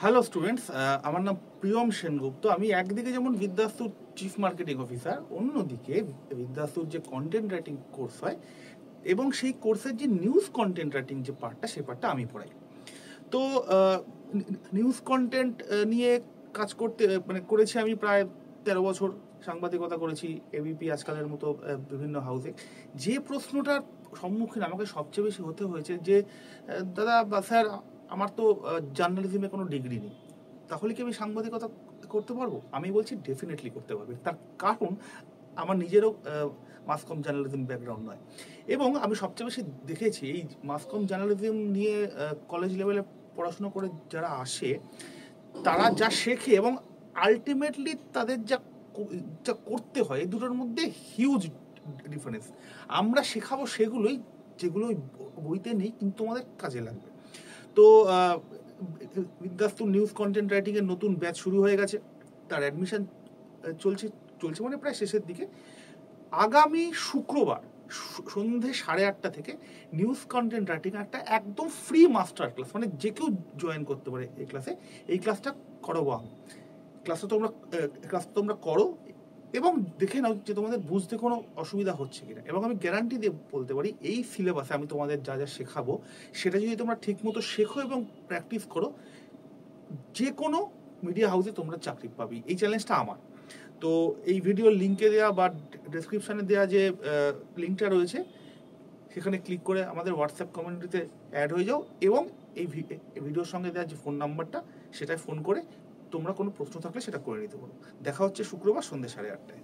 Hello students, আমার নাম প্রিয়ম সেনগুপ্ত। আমি একদিকে যেমন বিদ্যাস্তুর চিফ মার্কেটিং অফিসার, অন্যদিকে বিদ্যাস্তুর যে কন্টেন্ট রাইটিং কোর্স হয় এবং সেই কোর্সের যে নিউজ কন্টেন্ট রাইটিং যে পার্টটা, সেই পার্টটা আমি পড়াই। তো নিউজ কন্টেন্ট নিয়ে কাজ করতে করেছি আমি প্রায় 13 বছর। সাংবাদিকতা করেছি এবিপি, আজকালের মতো বিভিন্ন হাউসে। যে প্রশ্নটার সম্মুখীন আমাকে সবচেয়ে বেশি হতে হয়েছে যে, দাদা বা স্যার, আমার তো জার্নালিজমে কোনো ডিগ্রি নেই, তাহলে কি আমি সাংবাদিকতা করতে পারবো? আমি বলছি ডেফিনেটলি করতে পারবে। তার কারণ আমার নিজেরও মাস কম জার্নালিজম ব্যাকগ্রাউন্ড নয়, এবং আমি সবচেয়ে বেশি দেখেছি এই মাস কম জার্নালিজম নিয়ে কলেজ লেভেলে পড়াশুনো করে যারা আসে, তারা যা শেখে এবং আলটিমেটলি তাদের যা যা করতে হয়, এই দুটোর মধ্যে হিউজ ডিফারেন্স। আমরা শেখাবো সেগুলোই যেগুলো বইতে নেই, কিন্তু আমাদের কাজে লাগবে। তো বিদ্যাস্তু নিউজ কন্টেন্ট রাইটিংয়ের নতুন ব্যাচ শুরু হয়ে গেছে। তার অ্যাডমিশন চলছে চলছে মানে প্রায় শেষের দিকে। আগামী শুক্রবার সন্ধে 8:30 থেকে নিউজ কন্টেন্ট রাইটিং একটা একদম ফ্রি মাস্টার ক্লাস, মানে যে কেউ জয়েন করতে পারে এই ক্লাসে। এই ক্লাসটা করাবো আমি। ক্লাসটা তোমরা করো এবং দেখে নাও যে তোমাদের বুঝতে কোনো অসুবিধা হচ্ছে কিনা। এবং আমি গ্যারান্টি দিয়ে বলতে পারি, এই সিলেবাসে আমি তোমাদের যা যা শেখাবো সেটা যদি তোমরা ঠিকমতো শেখো এবং প্র্যাকটিস করো, যে কোনো মিডিয়া হাউসে তোমরা চাকরি পাবি। এই চ্যালেঞ্জটা আমার। তো এই ভিডিওর লিঙ্কে দেওয়া বা ডেসক্রিপশানে দেওয়া যে লিঙ্কটা রয়েছে, সেখানে ক্লিক করে আমাদের হোয়াটসঅ্যাপ কমিউনিটিতে অ্যাড হয়ে যাও, এবং এই ভিডিওর সঙ্গে দেওয়া যে ফোন নাম্বারটা, সেটায় ফোন করে তোমরা কোনো প্রশ্ন থাকলে সেটা করে নিতে পারো। দেখা হচ্ছে শুক্রবার সন্ধ্যে 8:30টায়।